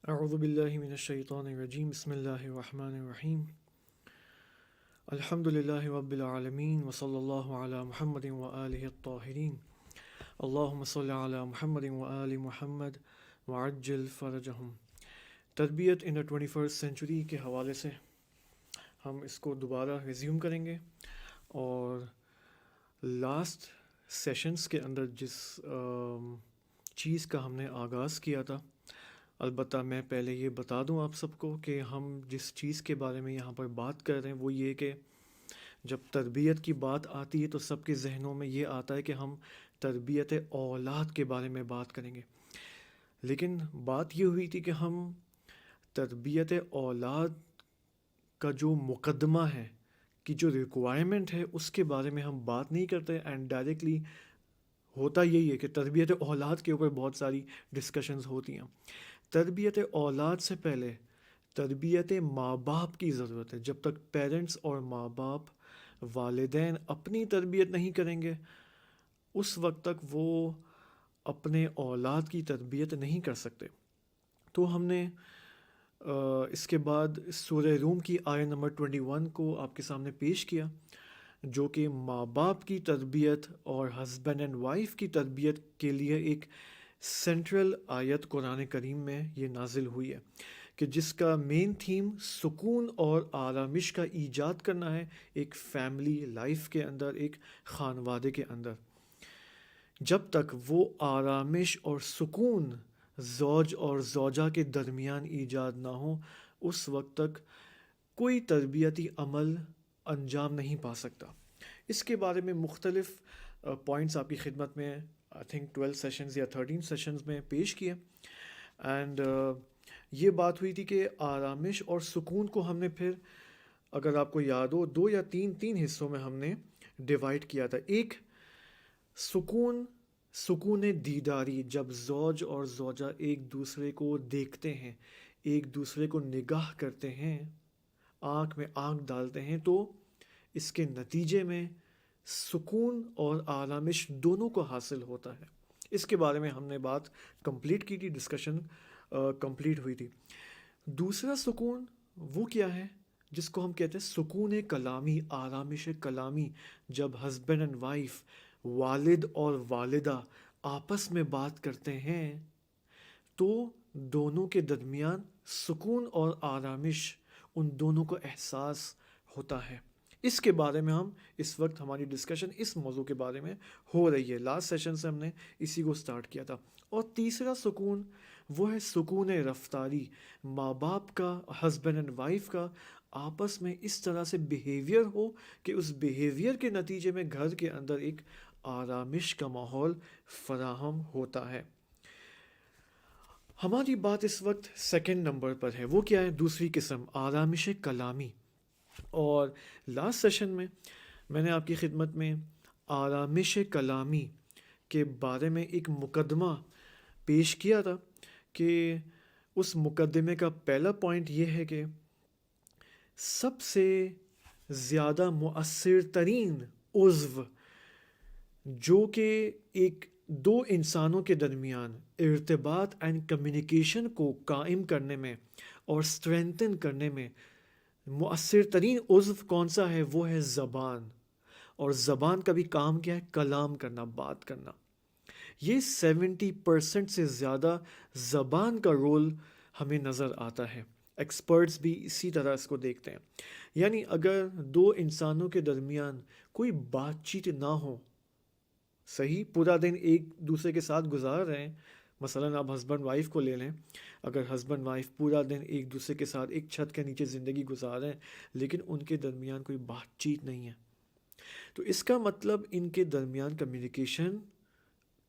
اعوذ باللہ من الشیطان الرجیم بسم اللہ الرحمن الرحیم الحمد للہ رب العالمین وصلی اللہ علی محمد وآلہ الطاہرین اللہم صلی علی محمد وآل محمد وعجل فرجہم۔ تربیت ان 21st سینچری کے حوالے سے ہم اس کو دوبارہ ریزیوم کریں گے، اور لاسٹ سیشنز کے اندر جس چیز کا ہم نے آغاز کیا تھا، البتہ میں پہلے یہ بتا دوں آپ سب کو کہ ہم جس چیز کے بارے میں یہاں پر بات کر رہے ہیں وہ یہ کہ جب تربیت کی بات آتی ہے تو سب کے ذہنوں میں یہ آتا ہے کہ ہم تربیت اولاد کے بارے میں بات کریں گے، لیکن بات یہ ہوئی تھی کہ ہم تربیت اولاد کا جو مقدمہ ہے، کہ جو ریکوائرمنٹ ہے، اس کے بارے میں ہم بات نہیں کرتے، اینڈ ڈائریکٹلی ہوتا یہی ہے کہ تربیت اولاد کے اوپر بہت ساری ڈسکشنز ہوتی ہیں۔ تربیت اولاد سے پہلے تربیت ماں باپ کی ضرورت ہے۔ جب تک پیرنٹس اور ماں باپ والدین اپنی تربیت نہیں کریں گے، اس وقت تک وہ اپنے اولاد کی تربیت نہیں کر سکتے۔ تو ہم نے اس کے بعد سورہ روم کی آیت نمبر 21 کو آپ کے سامنے پیش کیا، جو کہ ماں باپ کی تربیت اور ہسبینڈ اینڈ وائف کی تربیت کے لیے ایک سینٹرل آیت قرآن کریم میں یہ نازل ہوئی ہے، کہ جس کا مین تھیم سکون اور آرامش کا ایجاد کرنا ہے ایک فیملی لائف کے اندر، ایک خانوادے کے اندر۔ جب تک وہ آرامش اور سکون زوج اور زوجہ کے درمیان ایجاد نہ ہو، اس وقت تک کوئی تربیتی عمل انجام نہیں پا سکتا۔ اس کے بارے میں مختلف پوائنٹس آپ کی خدمت میں آئی تھنک 12 سیشنز یا 13 سیشنز میں پیش کیے، اینڈ یہ بات ہوئی تھی کہ آرامش اور سکون کو ہم نے پھر، اگر آپ کو یاد ہو، دو یا تین حصوں میں ہم نے ڈیوائڈ کیا تھا۔ ایک سکون دیداری، جب زوج اور زوجہ ایک دوسرے کو دیکھتے ہیں، ایک دوسرے کو نگاہ کرتے ہیں، آنکھ میں آنکھ ڈالتے ہیں، تو اس کے نتیجے میں سکون اور آرامش دونوں کو حاصل ہوتا ہے۔ اس کے بارے میں ہم نے بات کمپلیٹ کی تھی، ڈسکشن کمپلیٹ ہوئی تھی۔ دوسرا سکون وہ کیا ہے جس کو ہم کہتے ہیں سکون کلامی، آرامش کلامی، جب ہسبینڈ اینڈ وائف، والد اور والدہ آپس میں بات کرتے ہیں تو دونوں کے درمیان سکون اور آرامش ان دونوں کو احساس ہوتا ہے۔ اس کے بارے میں ہم اس وقت، ہماری ڈسکشن اس موضوع کے بارے میں ہو رہی ہے۔ لاسٹ سیشن سے ہم نے اسی کو سٹارٹ کیا تھا۔ اور تیسرا سکون وہ ہے سکون رفتاری، ماں باپ کا، ہسبینڈ اینڈ وائف کا آپس میں اس طرح سے بیہیویئر ہو کہ اس بیہیویئر کے نتیجے میں گھر کے اندر ایک آرامش کا ماحول فراہم ہوتا ہے۔ ہماری بات اس وقت سیکنڈ نمبر پر ہے، وہ کیا ہے؟ دوسری قسم، آرامش کلامی۔ اور لاسٹ سیشن میں میں نے آپ کی خدمت میں آرامش کلامی کے بارے میں ایک مقدمہ پیش کیا تھا، کہ اس مقدمے کا پہلا پوائنٹ یہ ہے کہ سب سے زیادہ مؤثر ترین عضو جو کہ ایک دو انسانوں کے درمیان ارتباط اینڈ کمیونیکیشن کو قائم کرنے میں اور سٹرینتھن کرنے میں مؤثر ترین عضو کون سا ہے؟ وہ ہے زبان۔ اور زبان کا بھی کام کیا ہے؟ کلام کرنا، بات کرنا۔ یہ 70% سے زیادہ زبان کا رول ہمیں نظر آتا ہے۔ ایکسپرٹس بھی اسی طرح اس کو دیکھتے ہیں۔ یعنی اگر دو انسانوں کے درمیان کوئی بات چیت نہ ہو، صحیح، پورا دن ایک دوسرے کے ساتھ گزار رہے ہیں، مثلاً آپ ہسبینڈ وائف کو لے لیں، اگر ہسبینڈ وائف پورا دن ایک دوسرے کے ساتھ ایک چھت کے نیچے زندگی گزار رہے ہیں لیکن ان کے درمیان کوئی بات چیت نہیں ہے، تو اس کا مطلب ان کے درمیان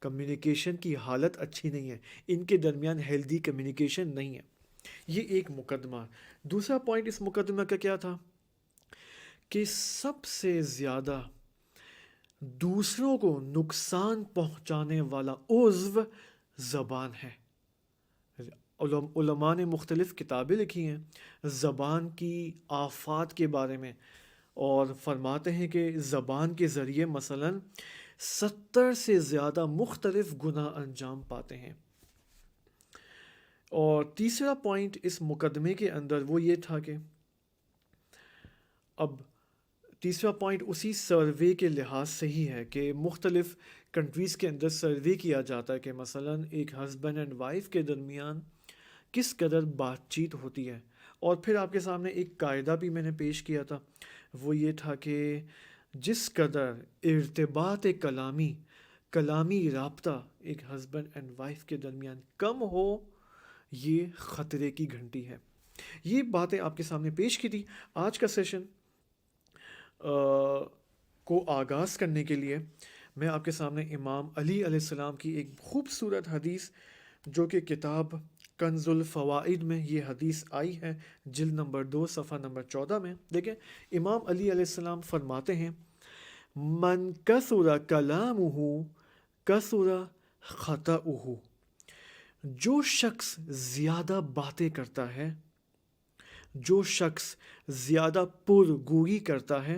کمیونیکیشن کی حالت اچھی نہیں ہے، ان کے درمیان ہیلدی کمیونیکیشن نہیں ہے۔ یہ ایک مقدمہ۔ دوسرا پوائنٹ اس مقدمہ کا کیا تھا؟ کہ سب سے زیادہ دوسروں کو نقصان پہنچانے والا عضو زبان ہے۔ علماء نے مختلف کتابیں لکھی ہیں زبان کی آفات کے بارے میں، اور فرماتے ہیں کہ زبان کے ذریعے مثلاً 70 سے زیادہ مختلف گناہ انجام پاتے ہیں۔ اور تیسرا پوائنٹ اس مقدمے کے اندر وہ یہ تھا کہ اب تیسرا پوائنٹ اسی سروے کے لحاظ سے ہی ہے کہ مختلف کنٹریز کے اندر سروے کیا جاتا ہے کہ مثلا ایک ہسبینڈ اینڈ وائف کے درمیان کس قدر بات چیت ہوتی ہے. اور پھر آپ کے سامنے ایک قاعدہ بھی میں نے پیش کیا تھا، وہ یہ تھا کہ جس قدر ارتباط کلامی رابطہ ایک ہسبینڈ اینڈ وائف کے درمیان کم ہو، یہ خطرے کی گھنٹی ہے. یہ باتیں آپ کے سامنے پیش کی تھی. آج کا سیشن کو آغاز کرنے کے لیے میں آپ کے سامنے امام علی علیہ السلام کی ایک خوبصورت حدیث، جو کہ کتاب کنز الفوائد میں یہ حدیث آئی ہے، جلد نمبر 2 صفحہ نمبر 14 میں. دیکھیں امام علی علیہ السلام فرماتے ہیں، من کثر کلامہ کثر خطأہ. جو شخص زیادہ باتیں کرتا ہے، جو شخص زیادہ پرگوئی کرتا ہے،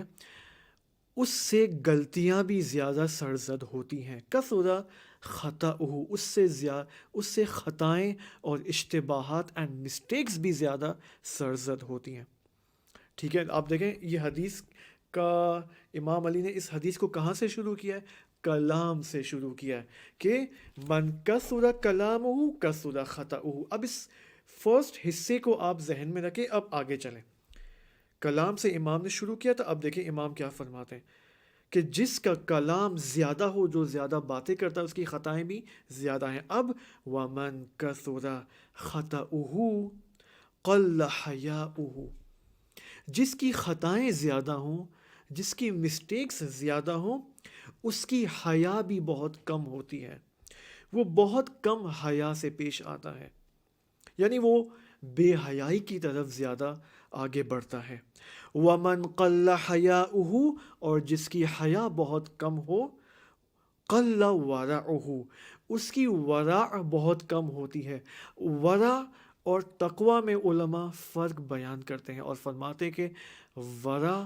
اس سے غلطیاں بھی زیادہ سرزد ہوتی ہیں. کثر خطأہ، اس سے خطائیں اور اشتباہات اینڈ مسٹیکس بھی زیادہ سرزد ہوتی ہیں. ٹھیک ہے، آپ دیکھیں یہ حدیث کا امام علی نے اس حدیث کو کہاں سے شروع کیا ہے؟ کلام سے شروع کیا ہے کہ من کثر کلامہ کثر خطأہ. اب اس فرسٹ حصے کو آپ ذہن میں رکھیں. اب آگے چلیں. کلام سے امام نے شروع کیا، تو اب دیکھیں امام کیا فرماتے ہیں کہ جس کا کلام زیادہ ہو، جو زیادہ باتیں کرتا ہے، اس کی خطائیں بھی زیادہ ہیں. اب وَمَنْ كَثُرَ خَطَأُهُ قَلَّ حَيَاؤُهُ. جس کی خطائیں زیادہ ہوں، جس کی مسٹیکس زیادہ ہوں، اس کی حیا بھی بہت کم ہوتی ہے. وہ بہت کم حیا سے پیش آتا ہے، یعنی وہ بے حیائی کی طرف زیادہ آگے بڑھتا ہے. وَمَنْ قَلَّ حَيَاؤُهُ، اور جس کی حیا بہت کم ہو، قَلَّ وَرَعُهُ، اس کی ورع بہت کم ہوتی ہے. ورع اور تقوی میں علماء فرق بیان کرتے ہیں اور فرماتے ہیں کہ ورع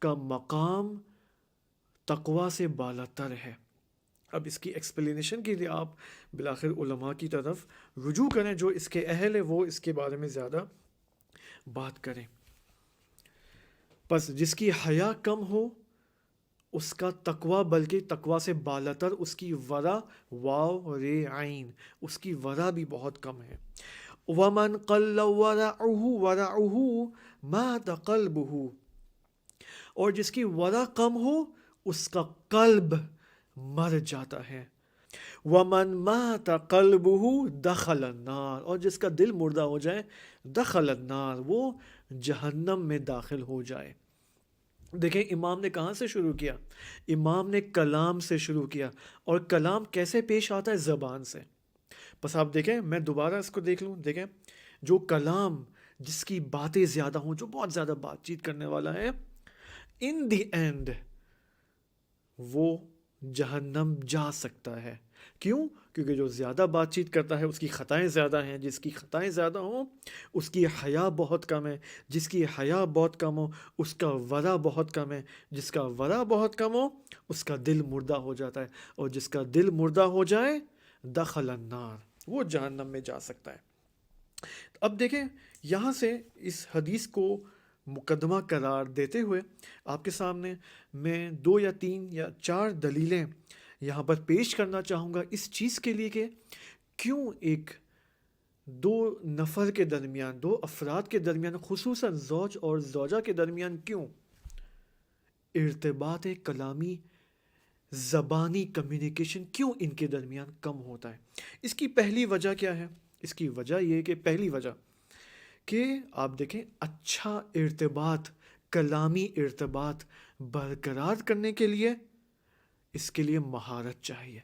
کا مقام تقوی سے بالاتر ہے. اب اس کی ایکسپلینیشن کے لیے آپ بالآخر علماء کی طرف رجوع کریں، جو اس کے اہل ہے وہ اس کے بارے میں زیادہ بات کریں. پس جس کی حیا کم ہو، اس کا تقوی، بلکہ تقوی سے بالاتر اس کی ورع، واو رے عین، اس کی ورع بھی بہت کم ہے. وَمَنْ قَلَّ وَرَعُهُ مَاتَ قَلْبُهُ، اور جس کی ورع کم ہو، اس کا قلب مر جاتا ہے. وَمَنْ مَاتَ قَلْبُهُ دَخَلَ النَّارِ، اور جس کا دل مردہ ہو جائے، دخل النار، وہ جہنم میں داخل ہو جائے. دیکھیں امام نے کہاں سے شروع کیا؟ امام نے کلام سے شروع کیا. اور کلام کیسے پیش آتا ہے؟ زبان سے. بس آپ دیکھیں، میں دوبارہ اس کو دیکھ لوں. دیکھیں جو کلام، جس کی باتیں زیادہ ہوں، جو بہت زیادہ بات چیت کرنے والا ہے، ان دی اینڈ وہ جہنم جا سکتا ہے. کیوں؟ کیونکہ جو زیادہ بات چیت کرتا ہے اس کی خطائیں زیادہ ہیں. جس کی خطائیں زیادہ ہوں اس کی حیا بہت کم ہے. جس کی حیا بہت کم ہو اس کا ورع بہت کم ہے. جس کا ورع بہت کم ہو اس کا دل مردہ ہو جاتا ہے. اور جس کا دل مردہ ہو جائے، دخل النار، وہ جہنم میں جا سکتا ہے. اب دیکھیں یہاں سے اس حدیث کو مقدمہ قرار دیتے ہوئے آپ کے سامنے میں 2 یا 3 یا 4 دلیلیں یہاں پر پیش کرنا چاہوں گا اس چیز کے لیے کہ کیوں ایک 2 نفر کے درمیان، 2 افراد کے درمیان، خصوصاً زوج اور زوجہ کے درمیان، کیوں ارتباط کلامی، زبانی کمیونیکیشن کیوں ان کے درمیان کم ہوتا ہے. اس کی پہلی وجہ کیا ہے؟ اس کی وجہ یہ کہ پہلی وجہ کہ آپ دیکھیں اچھا ارتباط، کلامی ارتباط برقرار کرنے کے لیے اس کے لیے مہارت چاہیے،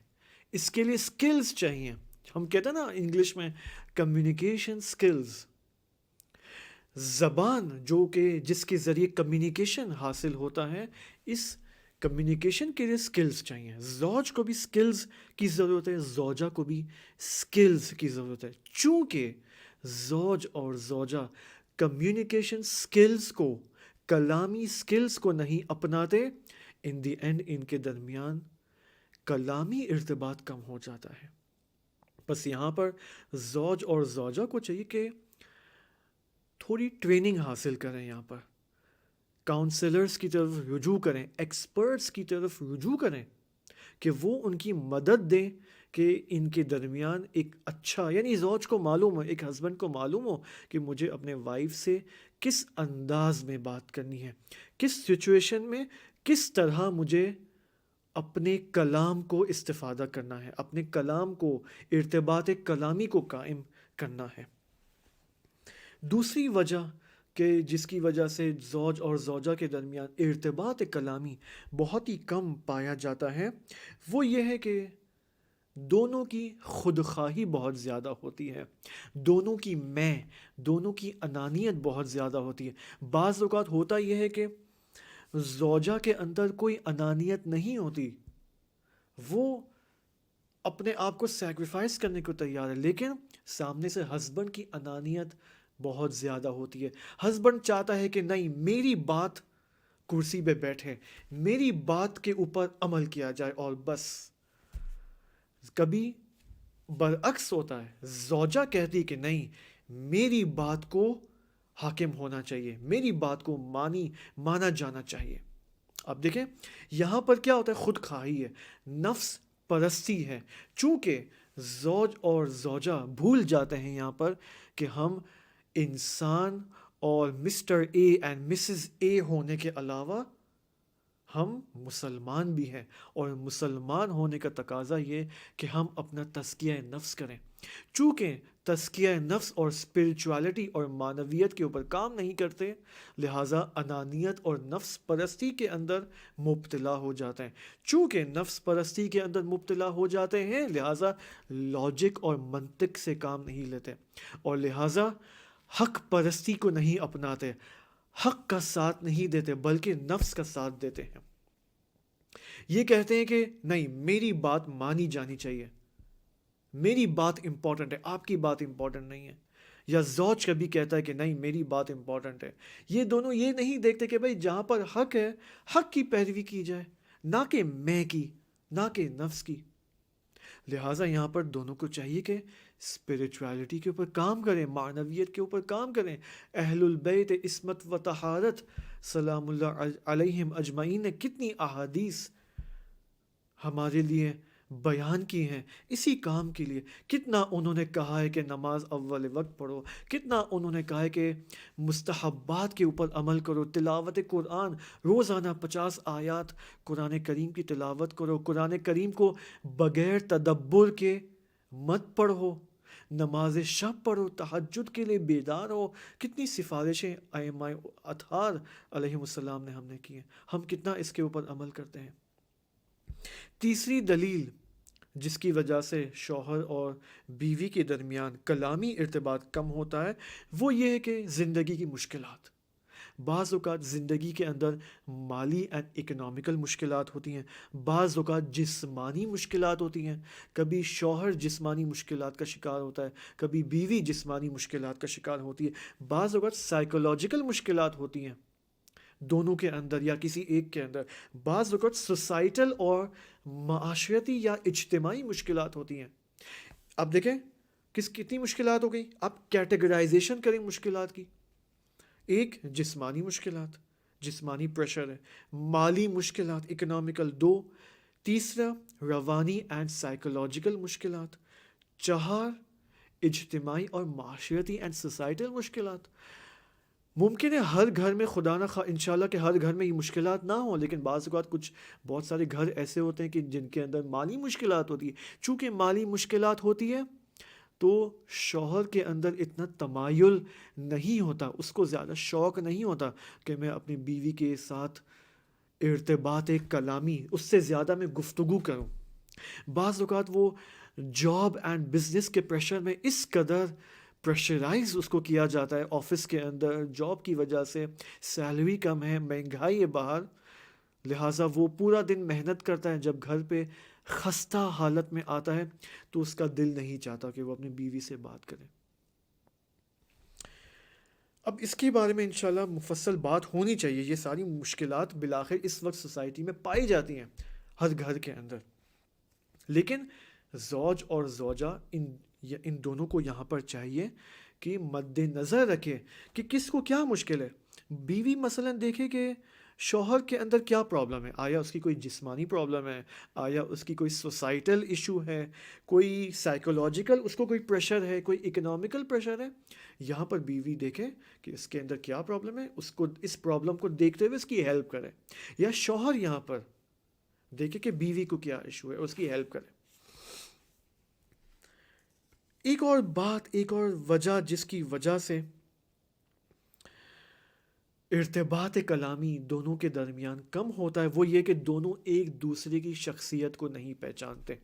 اس کے لیے سکلز چاہیے. ہم کہتے ہیں نا انگلش میں کمیونیکیشن سکلز. زبان جو کہ جس کے ذریعے کمیونیکیشن حاصل ہوتا ہے، اس کمیونیکیشن کے لیے سکلز چاہیے. زوج کو بھی سکلز کی ضرورت ہے، زوجہ کو بھی سکلز کی ضرورت ہے. چونکہ زوج اور زوجہ کمیونیکیشن سکلز کو، کلامی سکلز کو نہیں اپناتے، ان دی اینڈ ان کے درمیان کلامی ارتباط کم ہو جاتا ہے. بس یہاں پر زوج اور زوجہ کو چاہیے کہ تھوڑی ٹریننگ حاصل کریں، یہاں پر کاؤنسلرز کی طرف رجوع کریں، ایکسپرٹس کی طرف رجوع کریں کہ وہ ان کی مدد دیں کہ ان کے درمیان ایک اچھا، یعنی زوج کو معلوم ہو، ایک ہسبینڈ کو معلوم ہو کہ مجھے اپنے وائف سے کس انداز میں بات کرنی ہے، کس سچویشن میں کس طرح مجھے اپنے کلام کو استفادہ کرنا ہے، اپنے کلام کو، ارتباط کلامی کو قائم کرنا ہے۔ دوسری وجہ کہ جس کی وجہ سے زوج اور زوجہ کے درمیان ارتباط کلامی بہت ہی کم پایا جاتا ہے، وہ یہ ہے کہ دونوں کی خودخواہی بہت زیادہ ہوتی ہے، دونوں کی دونوں کی انانیت بہت زیادہ ہوتی ہے۔ بعض اوقات ہوتا یہ ہے کہ زوجہ کے اندر کوئی انانیت نہیں ہوتی، وہ اپنے آپ کو سیکریفائس کرنے کو تیار ہے، لیکن سامنے سے ہسبینڈ کی انانیت بہت زیادہ ہوتی ہے۔ ہسبینڈ چاہتا ہے کہ نہیں، میری بات کرسی پہ بیٹھے، میری بات کے اوپر عمل کیا جائے اور بس۔ کبھی برعکس ہوتا ہے، زوجہ کہتی کہ نہیں، میری بات کو حاکم ہونا چاہیے، میری بات کو مانا جانا چاہیے۔ اب دیکھیں یہاں پر کیا ہوتا ہے، خود خواہی ہے، نفس پرستی ہے۔ چونکہ زوج اور زوجہ بھول جاتے ہیں یہاں پر کہ ہم انسان اور مسٹر اے اینڈ مسز اے ہونے کے علاوہ ہم مسلمان بھی ہیں، اور مسلمان ہونے کا تقاضا یہ کہ ہم اپنا تزکیہ نفس کریں۔ چونکہ تزکیہ نفس اور اسپرچوالٹی اور معنویت کے اوپر کام نہیں کرتے، لہٰذا انانیت اور نفس پرستی کے اندر مبتلا ہو جاتے ہیں۔ چونکہ نفس پرستی کے اندر مبتلا ہو جاتے ہیں، لہٰذا لاجک اور منطق سے کام نہیں لیتے، اور لہٰذا حق پرستی کو نہیں اپناتے، حق کا ساتھ نہیں دیتے بلکہ نفس کا ساتھ دیتے ہیں۔ یہ کہتے ہیں کہ نہیں، میری بات مانی جانی چاہیے، میری بات امپورٹنٹ ہے، آپ کی بات امپورٹنٹ نہیں ہے۔ یا زوج کبھی کہتا ہے کہ نہیں، میری بات امپورٹنٹ ہے۔ یہ دونوں یہ نہیں دیکھتے کہ بھائی جہاں پر حق ہے، حق کی پیروی کی جائے، نہ کہ میں کی، نہ کہ نفس کی۔ لہٰذا یہاں پر دونوں کو چاہیے کہ اسپرچوالٹی کے اوپر کام کریں، معنویت کے اوپر کام کریں۔ اہل البیت عصمت و طہارت سلام اللہ علیہم اجمعین نے کتنی احادیث ہمارے لیے بیان کی ہیں اسی کام کے لیے۔ کتنا انہوں نے کہا ہے کہ نماز اول وقت پڑھو، کتنا انہوں نے کہا ہے کہ مستحبات کے اوپر عمل کرو، تلاوت قرآن روزانہ 50 آیات قرآن کریم کی تلاوت کرو، قرآن کریم کو بغیر تدبر کے مت پڑھو، نماز شب پڑھو، تہجد کے لیے بیدار ہو۔ کتنی سفارشیں ائمہ اطہار علیہ السلام نے ہم نے کی ہیں، ہم کتنا اس کے اوپر عمل کرتے ہیں۔ تیسری دلیل جس کی وجہ سے شوہر اور بیوی کے درمیان کلامی ارتباط کم ہوتا ہے، وہ یہ ہے کہ زندگی کی مشکلات۔ بعض اوقات زندگی کے اندر مالی اینڈ اکنامیکل مشکلات ہوتی ہیں، بعض اوقات جسمانی مشکلات ہوتی ہیں۔ کبھی شوہر جسمانی مشکلات کا شکار ہوتا ہے، کبھی بیوی جسمانی مشکلات کا شکار ہوتی ہے، بعض اوقات سائیکولوجیکل مشکلات ہوتی ہیں دونوں کے اندر یا کسی ایک کے اندر، بعض اوقات سوسائٹل اور معاشرتی یا اجتماعی مشکلات ہوتی ہیں۔ اب دیکھیں کتنی مشکلات ہو گئی، آپ کیٹیگرائزیشن کریں مشکلات کی۔ ایک جسمانی مشکلات، جسمانی پریشر ہے، مالی مشکلات اکنامیکل 2، تیسرا روانی اینڈ سائیکولوجیکل مشکلات، 4 اجتماعی اور معاشرتی اینڈ سوسائٹل مشکلات۔ ممکن ہے ہر گھر میں خدا نہ انشاءاللہ کہ ہر گھر میں یہ مشکلات نہ ہوں، لیکن بعض اوقات بہت سارے گھر ایسے ہوتے ہیں کہ جن کے اندر مالی مشکلات ہوتی ہے۔ چونکہ مالی مشکلات ہوتی ہے تو شوہر کے اندر اتنا تمایل نہیں ہوتا، اس کو زیادہ شوق نہیں ہوتا کہ میں اپنی بیوی کے ساتھ ارتباط کلامی، اس سے زیادہ میں گفتگو کروں۔ بعض اوقات وہ جاب اینڈ بزنس کے پریشر میں اس قدر پریشرائز اس کو کیا جاتا ہے، آفس کے اندر جاب کی وجہ سے سیلری کم ہے، مہنگائی ہے باہر، لہٰذا وہ پورا دن محنت کرتا ہے، جب گھر پہ خستہ حالت میں آتا ہے تو اس کا دل نہیں چاہتا کہ وہ اپنی بیوی سے بات کرے۔ اب اس کے بارے میں انشاءاللہ مفصل بات ہونی چاہیے۔ یہ ساری مشکلات بالآخر اس وقت سوسائٹی میں پائی جاتی ہیں ہر گھر کے اندر، لیکن زوج اور زوجہ ان دونوں کو یہاں پر چاہیے کہ مد نظر رکھے کہ کس کو کیا مشکل ہے. بیوی مثلا دیکھے کہ شوہر کے اندر کیا پرابلم ہے، آیا اس کی کوئی جسمانی پرابلم ہے، آیا اس کی کوئی سوسائٹل ایشو ہے، کوئی سائیکولوجیکل اس کو کوئی پریشر ہے، کوئی اکنامیکل پریشر ہے. یہاں پر بیوی دیکھے کہ اس کے اندر کیا پرابلم ہے، اس کو اس پرابلم کو دیکھتے ہوئے اس کی ہیلپ کرے. یا شوہر یہاں پر دیکھے کہ بیوی کو کیا ایشو ہے اور اس کی ہیلپ کرے. ایک اور بات، ایک اور وجہ جس کی وجہ سے ارتباط کلامی دونوں کے درمیان کم ہوتا ہے، وہ یہ کہ دونوں ایک دوسرے کی شخصیت کو نہیں پہچانتے.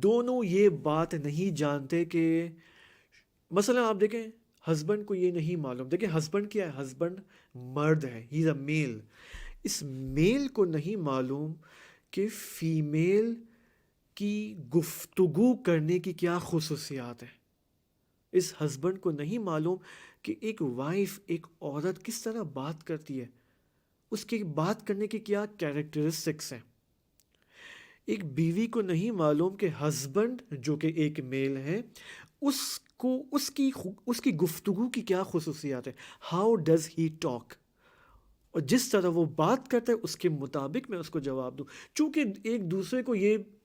دونوں یہ بات نہیں جانتے کہ مثلا آپ دیکھیں ہسبینڈ کو یہ نہیں معلوم، دیکھیں ہسبینڈ کیا ہے، ہسبینڈ مرد ہے، ہی از اے میل. اس میل کو نہیں معلوم کہ فیمیل کی گفتگو کرنے کی کیا خصوصیات ہیں. اس ہسبینڈ کو نہیں معلوم کہ ایک وائف، ایک عورت کس طرح بات کرتی ہے، اس کی بات کرنے کی کیا کیریکٹرسٹکس ہیں. ایک بیوی کو نہیں معلوم کہ ہسبینڈ جو کہ ایک میل ہے، اس کو اس کی گفتگو کی کیا خصوصیات ہیں. ہاؤ ڈز ہی ٹاک، اور جس طرح وہ بات کرتا ہے اس کے مطابق میں اس کو جواب دوں. چونکہ ایک دوسرے کو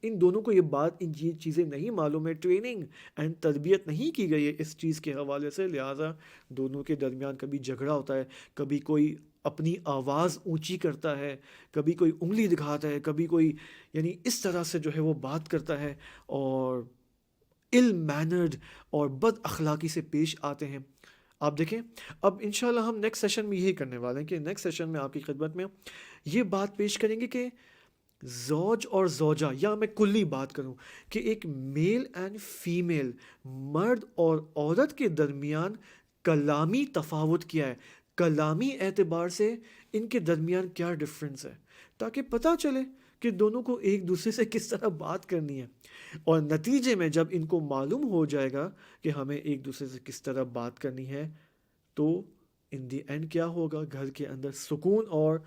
ان دونوں کو یہ چیزیں نہیں معلوم ہے، ٹریننگ اینڈ تربیت نہیں کی گئی ہے اس چیز کے حوالے سے، لہٰذا دونوں کے درمیان کبھی جھگڑا ہوتا ہے، کبھی کوئی اپنی آواز اونچی کرتا ہے، کبھی کوئی انگلی دکھاتا ہے، کبھی کوئی یعنی اس طرح سے جو ہے وہ بات کرتا ہے اور ill mannered اور بد اخلاقی سے پیش آتے ہیں. آپ دیکھیں اب انشاءاللہ ہم نیکسٹ سیشن میں یہی کرنے والے ہیں کہ نیکسٹ سیشن میں آپ کی خدمت میں یہ بات پیش کریں گے کہ زوج اور زوجہ، یا میں کلی بات کروں کہ ایک میل اینڈ فیمیل، مرد اور عورت کے درمیان کلامی تفاوت کیا ہے، کلامی اعتبار سے ان کے درمیان کیا ڈفرینس ہے، تاکہ پتہ چلے کہ دونوں کو ایک دوسرے سے کس طرح بات کرنی ہے. اور نتیجے میں جب ان کو معلوم ہو جائے گا کہ ہمیں ایک دوسرے سے کس طرح بات کرنی ہے، تو ان دی اینڈ کیا ہوگا، گھر کے اندر سکون اور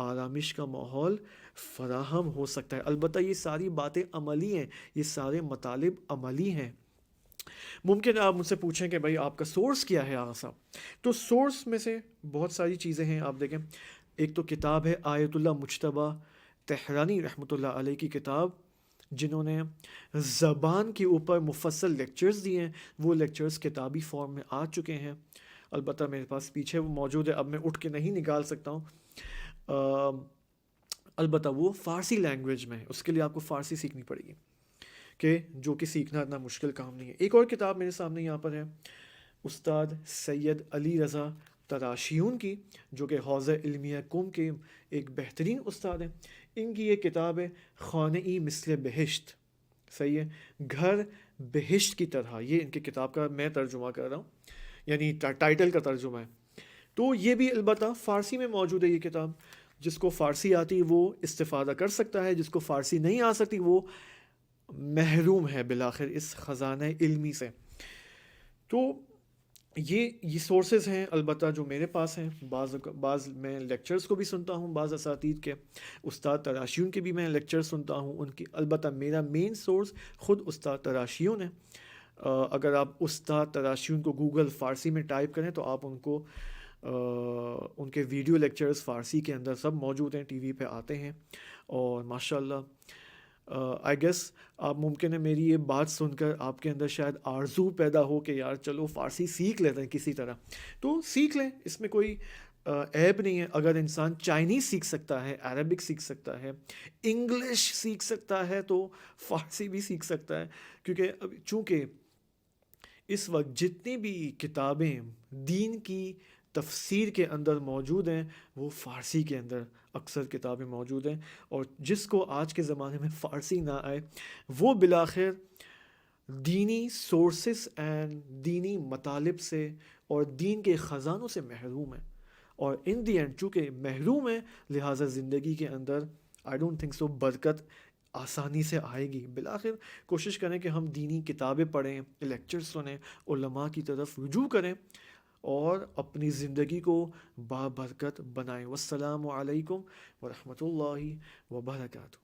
آرامش کا ماحول فراہم ہو سکتا ہے. البتہ یہ ساری باتیں عملی ہیں، یہ سارے مطالب عملی ہیں. ممکن ہے آپ مجھ سے پوچھیں کہ بھائی آپ کا سورس کیا ہے آغا صاحب. تو سورس میں سے بہت ساری چیزیں ہیں. آپ دیکھیں ایک تو کتاب ہے آیت اللہ مجتبیٰ تہرانی رحمۃ اللہ علیہ کی کتاب، جنہوں نے زبان کے اوپر مفصل لیکچرز دیے ہیں. وہ لیکچرز کتابی فارم میں آ چکے ہیں، البتہ میرے پاس پیچھے وہ موجود ہے، اب میں اٹھ کے نہیں نکال سکتا ہوں. البتہ وہ فارسی لینگویج میں ہے، اس کے لیے آپ کو فارسی سیکھنی پڑے گی، کہ جو کہ سیکھنا اتنا مشکل کام نہیں ہے. ایک اور کتاب میرے سامنے یہاں پر ہے استاد سید علی رضا تراشیون کی، جو کہ حوزہ علمیہ قم کے ایک بہترین استاد ہیں. ان کی یہ کتاب ہے خانہ مثل بہشت، صحیح ہے، گھر بہشت کی طرح. یہ ان کی کتاب کا میں ترجمہ کر رہا ہوں، یعنی ٹائٹل کا ترجمہ ہے. تو یہ بھی البتہ فارسی میں موجود ہے یہ کتاب. جس کو فارسی آتی وہ استفادہ کر سکتا ہے، جس کو فارسی نہیں آ سکتی وہ محروم ہے بالآخر اس خزانہ علمی سے. تو یہ سورسز ہیں البتہ جو میرے پاس ہیں. بعض میں لیکچرز کو بھی سنتا ہوں، بعض اساتید کے، استاد تراشیون کے بھی میں لیکچر سنتا ہوں ان کی. البتہ میرا مین سورس خود استاد تراشیون ہے. اگر آپ استاد تراشیون کو گوگل فارسی میں ٹائپ کریں تو آپ ان کے ویڈیو لیکچرز فارسی کے اندر سب موجود ہیں، ٹی وی پہ آتے ہیں. اور ماشاءاللہ آئی گیس آپ ممکن ہے میری یہ بات سن کر آپ کے اندر شاید آرزو پیدا ہو کہ یار چلو فارسی سیکھ لیتے ہیں کسی طرح. تو سیکھ لیں، اس میں کوئی عیب نہیں ہے. اگر انسان چائنیز سیکھ سکتا ہے، عربک سیکھ سکتا ہے، انگلش سیکھ سکتا ہے، تو فارسی بھی سیکھ سکتا ہے. کیونکہ چونکہ اس وقت جتنی بھی کتابیں دین کی تفسیر کے اندر موجود ہیں وہ فارسی کے اندر اکثر کتابیں موجود ہیں. اور جس کو آج کے زمانے میں فارسی نہ آئے وہ بالآخر دینی سورسز اینڈ دینی مطالب سے اور دین کے خزانوں سے محروم ہے. اور ان دی اینڈ چونکہ محروم ہے لہٰذا زندگی کے اندر آئی ڈونٹ تھنک سو برکت آسانی سے آئے گی. بالآخر کوشش کریں کہ ہم دینی کتابیں پڑھیں، لیکچر سنیں، علماء کی طرف رجوع کریں اور اپنی زندگی کو بابرکت بنائیں. والسلام علیکم ورحمۃ اللہ وبرکاتہ.